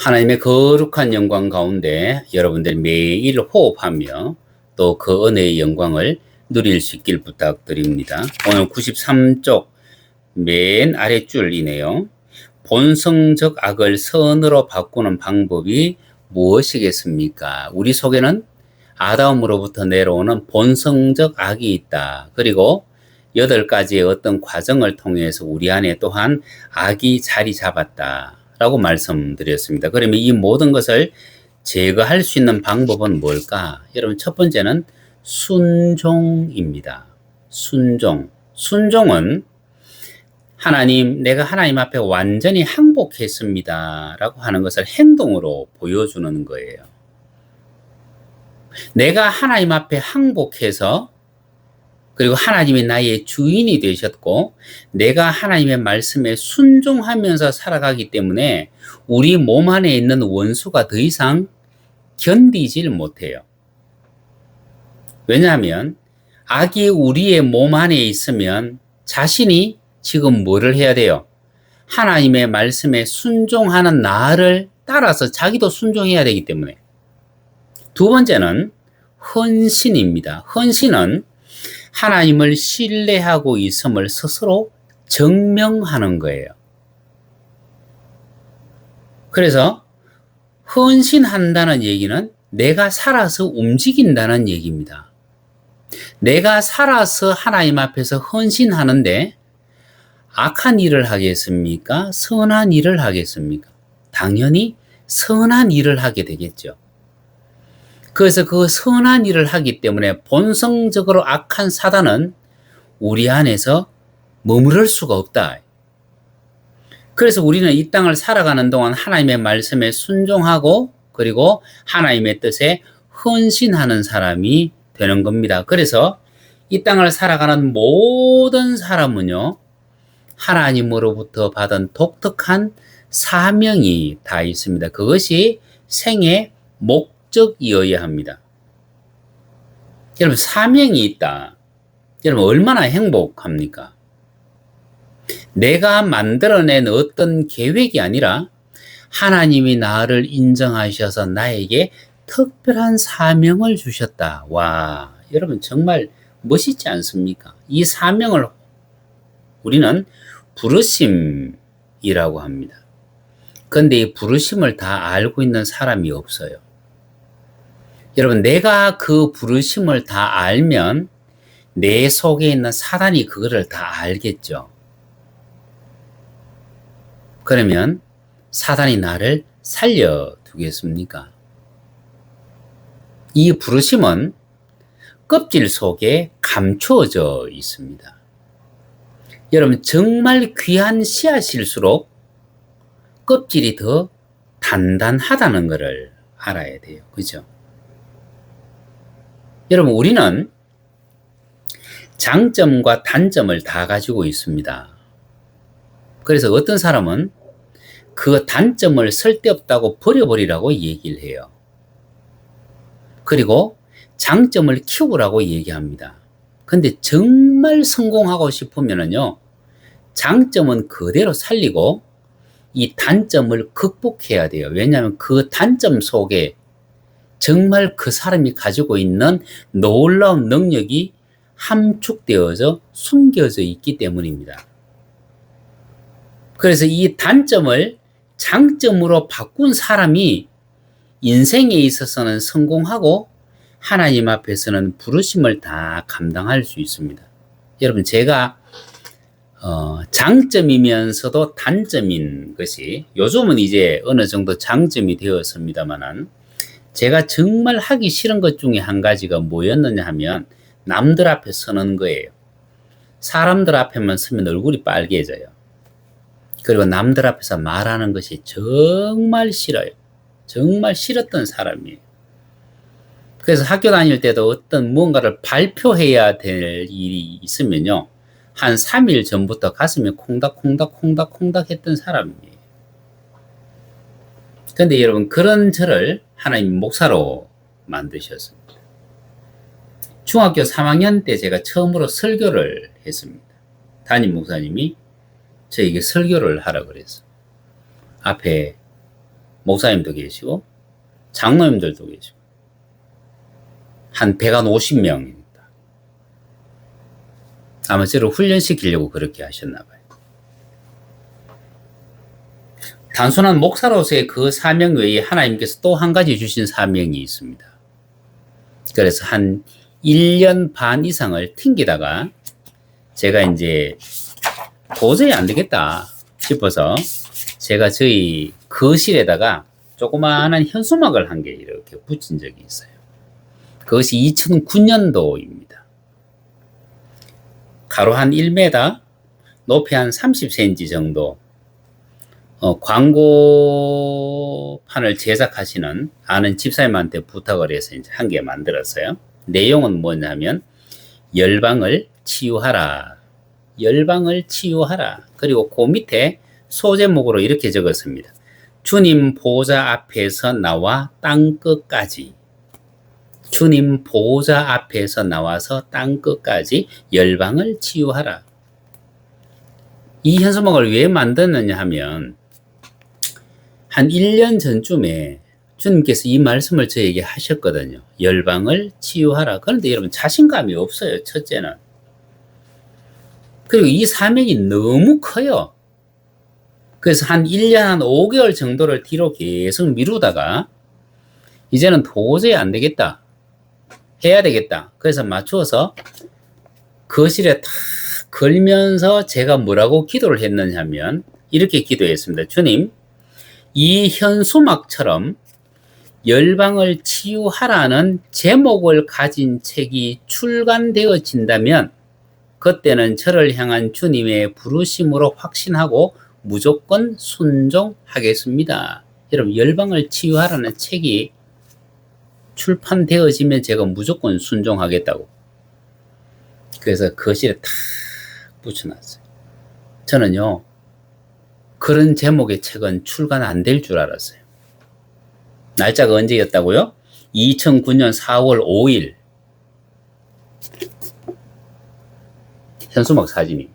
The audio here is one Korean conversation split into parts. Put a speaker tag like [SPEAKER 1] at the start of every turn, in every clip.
[SPEAKER 1] 하나님의 거룩한 영광 가운데 여러분들 매일 호흡하며 또 그 은혜의 영광을 누릴 수 있길 부탁드립니다. 오늘 93쪽 맨 아랫줄이네요. 본성적 악을 선으로 바꾸는 방법이 무엇이겠습니까? 우리 속에는 아담으로부터 내려오는 본성적 악이 있다. 그리고 8가지의 어떤 과정을 통해서 우리 안에 또한 악이 자리 잡았다 라고 말씀드렸습니다. 그러면 이 모든 것을 제거할 수 있는 방법은 뭘까? 여러분, 첫 번째는 순종입니다. 순종은 하나님, 내가 하나님 앞에 완전히 항복했습니다 라고 하는 것을 행동으로 보여주는 거예요. 내가 하나님 앞에 항복해서 그리고 하나님이 나의 주인이 되셨고 내가 하나님의 말씀에 순종하면서 살아가기 때문에 우리 몸 안에 있는 원수가 더 이상 견디질 못해요. 왜냐하면 악이 우리의 몸 안에 있으면 자신이 지금 뭐를 해야 돼요? 하나님의 말씀에 순종하는 나를 따라서 자기도 순종해야 되기 때문에. 두 번째는 헌신입니다. 헌신은 하나님을 신뢰하고 있음을 스스로 증명하는 거예요. 그래서 헌신한다는 얘기는 내가 살아서 움직인다는 얘기입니다. 내가 살아서 하나님 앞에서 헌신하는데 악한 일을 하겠습니까? 선한 일을 하겠습니까? 당연히 선한 일을 하게 되겠죠. 그래서 그 선한 일을 하기 때문에 본성적으로 악한 사단은 우리 안에서 머무를 수가 없다. 그래서 우리는 이 땅을 살아가는 동안 하나님의 말씀에 순종하고 그리고 하나님의 뜻에 헌신하는 사람이 되는 겁니다. 그래서 이 땅을 살아가는 모든 사람은요, 하나님으로부터 받은 독특한 사명이 다 있습니다. 그것이 생의 목적이어야 합니다. 여러분, 사명이 있다. 여러분, 얼마나 행복합니까? 내가 만들어낸 어떤 계획이 아니라 하나님이 나를 인정하셔서 나에게 특별한 사명을 주셨다. 와, 여러분 정말 멋있지 않습니까? 이 사명을 우리는 부르심이라고 합니다. 그런데 이 부르심을 다 알고 있는 사람이 없어요. 여러분, 내가 그 부르심을 다 알면 내 속에 있는 사단이 그거를 다 알겠죠. 그러면 사단이 나를 살려두겠습니까? 이 부르심은 껍질 속에 감추어져 있습니다. 여러분, 정말 귀한 씨앗일수록 껍질이 더 단단하다는 것을 알아야 돼요. 그죠? 여러분, 우리는 장점과 단점을 다 가지고 있습니다. 그래서 어떤 사람은 그 단점을 쓸데없다고 버려버리라고 얘기를 해요. 그리고 장점을 키우라고 얘기합니다. 근데 정말 성공하고 싶으면요, 장점은 그대로 살리고 이 단점을 극복해야 돼요. 왜냐하면 그 단점 속에 정말 그 사람이 가지고 있는 놀라운 능력이 함축되어져 숨겨져 있기 때문입니다. 그래서 이 단점을 장점으로 바꾼 사람이 인생에 있어서는 성공하고 하나님 앞에서는 부르심을 다 감당할 수 있습니다. 여러분, 제가 장점이면서도 단점인 것이 요즘은 이제 어느 정도 장점이 되었습니다만은 제가 정말 하기 싫은 것 중에 한 가지가 뭐였느냐 하면 남들 앞에 서는 거예요. 사람들 앞에만 서면 얼굴이 빨개져요. 그리고 남들 앞에서 말하는 것이 정말 싫어요. 정말 싫었던 사람이에요. 그래서 학교 다닐 때도 어떤 무언가를 발표해야 될 일이 있으면요, 한 3일 전부터 가슴이 콩닥콩닥 했던 사람이에요. 근데 여러분, 그런 저를 하나님 목사로 만드셨습니다. 중학교 3학년 때 제가 처음으로 설교를 했습니다. 담임 목사님이 저에게 설교를 하라 그랬어요. 앞에 목사님도 계시고 장로님들도 계시고 한 150명입니다. 아마 저를 훈련시키려고 그렇게 하셨나 봐요. 단순한 목사로서의 그 사명 외에 하나님께서 또 한 가지 주신 사명이 있습니다. 그래서 한 1년 반 이상을 튕기다가 제가 이제 도저히 안 되겠다 싶어서 제가 저희 거실에다가 조그마한 현수막을 한 개 이렇게 붙인 적이 있어요. 그것이 2009년도입니다. 가로 한 1m, 높이 한 30cm 정도 광고판을 제작하시는 아는 집사님한테 부탁을 해서 이제 한 개 만들었어요. 내용은 뭐냐면 열방을 치유하라. 열방을 치유하라. 그리고 그 밑에 소제목으로 이렇게 적었습니다. 주님 보좌 앞에서 나와 땅끝까지. 주님 보좌 앞에서 나와서 땅끝까지 열방을 치유하라. 이 현수막을 왜 만들었느냐 하면 한 1년 전쯤에 주님께서 이 말씀을 저에게 하셨거든요. 열방을 치유하라. 그런데 여러분 자신감이 없어요. 첫째는. 그리고 이 사명이 너무 커요. 그래서 한 1년 한 5개월 정도를 뒤로 계속 미루다가 이제는 도저히 안 되겠다. 해야 되겠다. 그래서 맞추어서 거실에 탁 걸면서 제가 뭐라고 기도를 했느냐 하면 이렇게 기도했습니다. 주님, 이 현수막처럼 열방을 치유하라는 제목을 가진 책이 출간되어진다면 그때는 저를 향한 주님의 부르심으로 확신하고 무조건 순종하겠습니다. 여러분, 열방을 치유하라는 책이 출판되어지면 제가 무조건 순종하겠다고. 그래서 거실에 탁 붙여놨어요. 저는요, 그런 제목의 책은 출간 안 될 줄 알았어요. 날짜가 언제였다고요? 2009년 4월 5일. 현수막 사진이.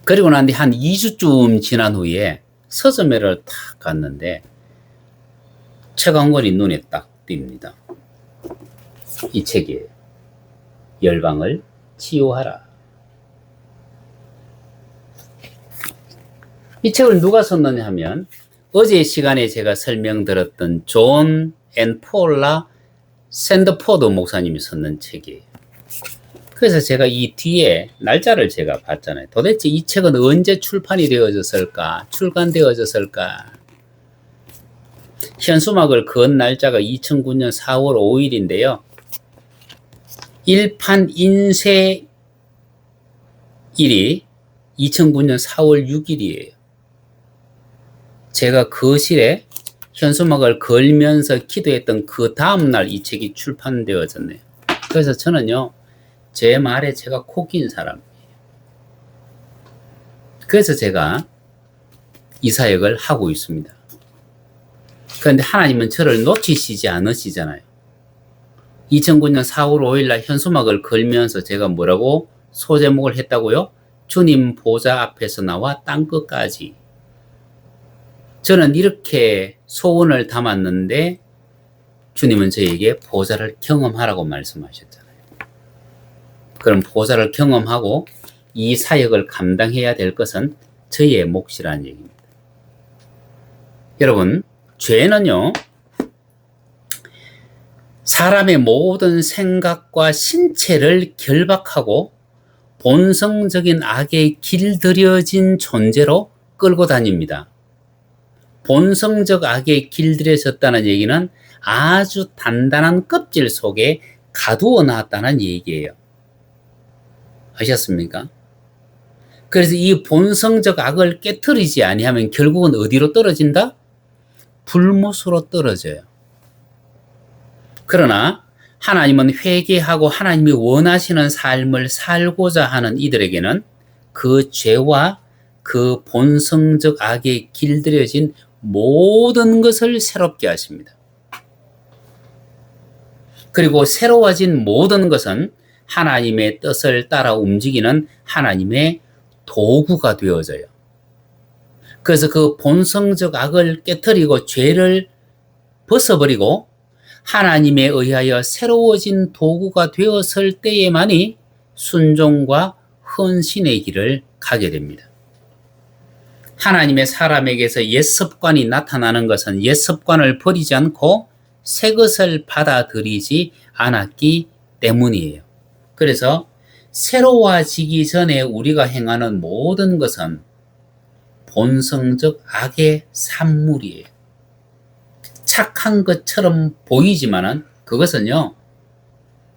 [SPEAKER 1] 그리고 난 뒤 한 2주쯤 지난 후에 서점회를 탁 갔는데 책 한 권이 눈에 딱 띕니다. 이 책이에요. 열방을 치유하라. 이 책을 누가 썼느냐 하면 어제 시간에 제가 설명드렸던 존 앤 폴라 샌더포드 목사님이 썼는 책이에요. 그래서 제가 이 뒤에 날짜를 제가 봤잖아요. 도대체 이 책은 언제 출판이 되어졌을까? 출간되어졌을까? 현수막을 건 날짜가 2009년 4월 5일인데요. 일판 인쇄일이 2009년 4월 6일이에요. 제가 거실에 현수막을 걸면서 기도했던 그 다음날 이 책이 출판되어졌네요. 그래서 저는요, 제 말에 제가 코 낀 사람이에요. 그래서 제가 이 사역을 하고 있습니다. 그런데 하나님은 저를 놓치시지 않으시잖아요. 2009년 4월 5일 날 현수막을 걸면서 제가 뭐라고 소제목을 했다고요? 주님 보좌 앞에서 나와 땅끝까지. 저는 이렇게 소원을 담았는데 주님은 저에게 보좌를 경험하라고 말씀하셨잖아요. 그럼 보좌를 경험하고 이 사역을 감당해야 될 것은 저의 몫이라는 얘기입니다. 여러분, 죄는요, 사람의 모든 생각과 신체를 결박하고 본성적인 악에 길들여진 존재로 끌고 다닙니다. 본성적 악에 길들여졌다는 얘기는 아주 단단한 껍질 속에 가두어 놨다는 얘기예요. 아셨습니까? 그래서 이 본성적 악을 깨트리지 아니하면 결국은 어디로 떨어진다? 불못으로 떨어져요. 그러나 하나님은 회개하고 하나님이 원하시는 삶을 살고자 하는 이들에게는 그 죄와 그 본성적 악에 길들여진 모든 것을 새롭게 하십니다. 그리고 새로워진 모든 것은 하나님의 뜻을 따라 움직이는 하나님의 도구가 되어져요. 그래서 그 본성적 악을 깨뜨리고 죄를 벗어버리고 하나님에 의하여 새로워진 도구가 되었을 때에만이 순종과 헌신의 길을 가게 됩니다. 하나님의 사람에게서 옛 습관이 나타나는 것은 옛 습관을 버리지 않고 새 것을 받아들이지 않았기 때문이에요. 그래서 새로워지기 전에 우리가 행하는 모든 것은 본성적 악의 산물이에요. 착한 것처럼 보이지만은 그것은요,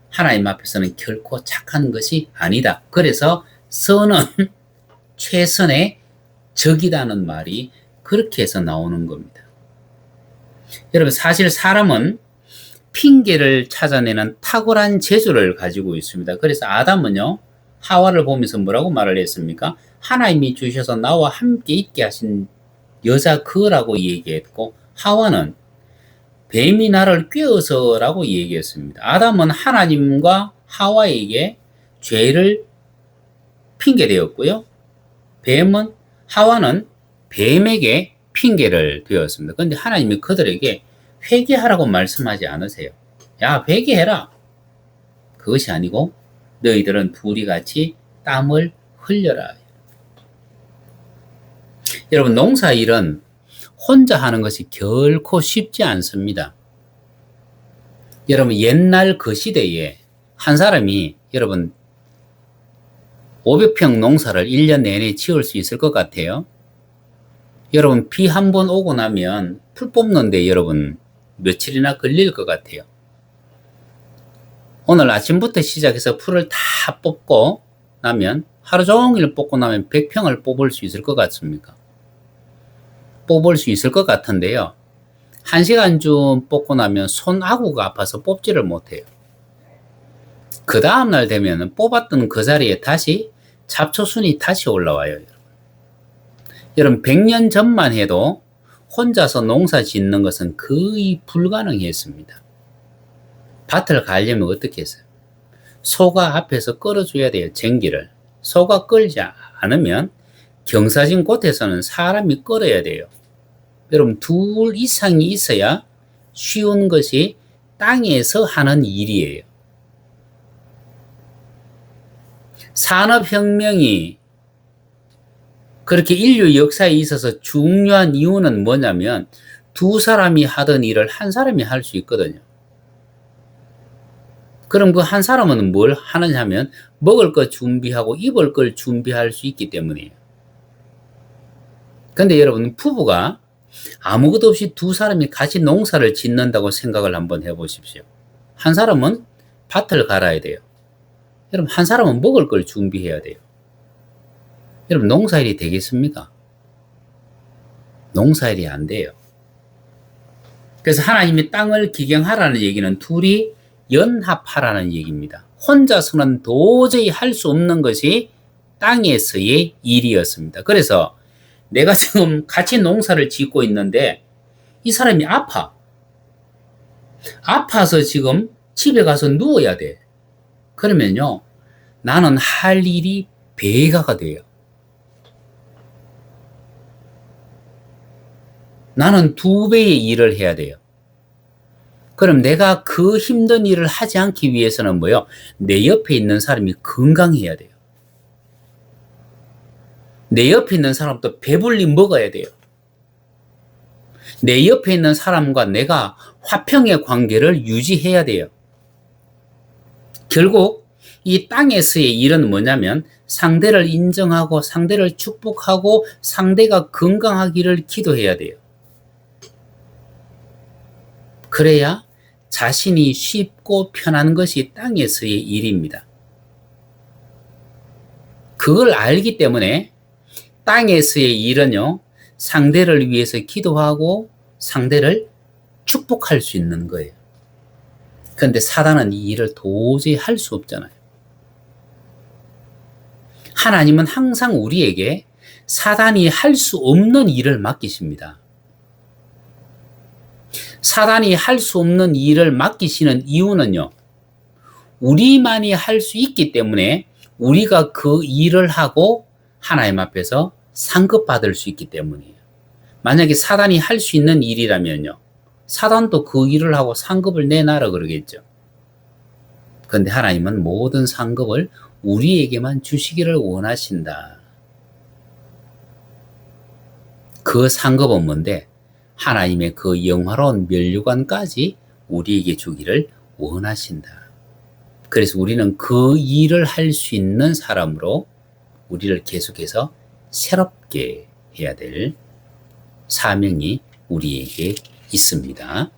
[SPEAKER 1] 하나님 앞에서는 결코 착한 것이 아니다. 그래서 선은 최선의 적이라는 말이 그렇게 해서 나오는 겁니다. 여러분, 사실 사람은 핑계를 찾아내는 탁월한 재주를 가지고 있습니다. 그래서 아담은요, 하와를 보면서 뭐라고 말을 했습니까? 하나님이 주셔서 나와 함께 있게 하신 여자 그라고 얘기했고, 하와는 뱀이 나를 꿰어서라고 얘기했습니다. 아담은 하나님과 하와에게 죄를 핑계대었고요. 하와는 뱀에게 핑계를 대었습니다. 그런데 하나님이 그들에게 회개하라고 말씀하지 않으세요. 야, 회개해라. 그것이 아니고 너희들은 둘이 같이 땀을 흘려라. 여러분, 농사일은 혼자 하는 것이 결코 쉽지 않습니다. 여러분, 옛날 그 시대에 한 사람이 여러분 500평 농사를 1년 내내 지을 수 있을 것 같아요. 여러분, 비 한 번 오고 나면 풀 뽑는데 여러분 며칠이나 걸릴 것 같아요. 오늘 아침부터 시작해서 풀을 다 뽑고 나면 하루 종일 뽑고 나면 100평을 뽑을 수 있을 것 같습니까? 뽑을 수 있을 것 같은데요. 1시간쯤 뽑고 나면 손 아구가 아파서 뽑지를 못해요. 그 다음날 되면 뽑았던 그 자리에 다시 잡초순이 다시 올라와요. 여러분, 100년 전만 해도 혼자서 농사 짓는 것은 거의 불가능했습니다. 밭을 가려면 어떻게 했어요? 소가 앞에서 끌어줘야 돼요. 쟁기를. 소가 끌지 않으면 경사진 곳에서는 사람이 끌어야 돼요. 여러분, 둘 이상이 있어야 쉬운 것이 땅에서 하는 일이에요. 산업혁명이 그렇게 인류 역사에 있어서 중요한 이유는 뭐냐면 두 사람이 하던 일을 한 사람이 할 수 있거든요. 그럼 그 한 사람은 뭘 하느냐 하면 먹을 것 준비하고 입을 걸 준비할 수 있기 때문이에요. 근데 여러분, 부부가 아무것도 없이 두 사람이 같이 농사를 짓는다고 생각을 한번 해보십시오. 한 사람은 밭을 갈아야 돼요. 여러분, 한 사람은 먹을 걸 준비해야 돼요. 여러분, 농사일이 되겠습니까? 농사일이 안 돼요. 그래서 하나님이 땅을 기경하라는 얘기는 둘이 연합하라는 얘기입니다. 혼자서는 도저히 할 수 없는 것이 땅에서의 일이었습니다. 그래서 내가 지금 같이 농사를 짓고 있는데 이 사람이 아파서 지금 집에 가서 누워야 돼. 그러면요, 나는 할 일이 배가가 돼요. 나는 2배의 일을 해야 돼요. 그럼 내가 그 힘든 일을 하지 않기 위해서는 뭐요? 내 옆에 있는 사람이 건강해야 돼요. 내 옆에 있는 사람도 배불리 먹어야 돼요. 내 옆에 있는 사람과 내가 화평의 관계를 유지해야 돼요. 결국 이 땅에서의 일은 뭐냐면 상대를 인정하고 상대를 축복하고 상대가 건강하기를 기도해야 돼요. 그래야 자신이 쉽고 편한 것이 땅에서의 일입니다. 그걸 알기 때문에 땅에서의 일은요, 상대를 위해서 기도하고 상대를 축복할 수 있는 거예요. 그런데 사단은 이 일을 도저히 할 수 없잖아요. 하나님은 항상 우리에게 사단이 할 수 없는 일을 맡기십니다. 사단이 할 수 없는 일을 맡기시는 이유는요, 우리만이 할 수 있기 때문에 우리가 그 일을 하고 하나님 앞에서 상급받을 수 있기 때문이에요. 만약에 사단이 할 수 있는 일이라면요. 사단도 그 일을 하고 상급을 내놔라 그러겠죠. 그런데 하나님은 모든 상급을 우리에게만 주시기를 원하신다. 그 상급은 뭔데? 하나님의 그 영화로운 면류관까지 우리에게 주기를 원하신다. 그래서 우리는 그 일을 할 수 있는 사람으로 우리를 계속해서 새롭게 해야 될 사명이 우리에게 있습니다.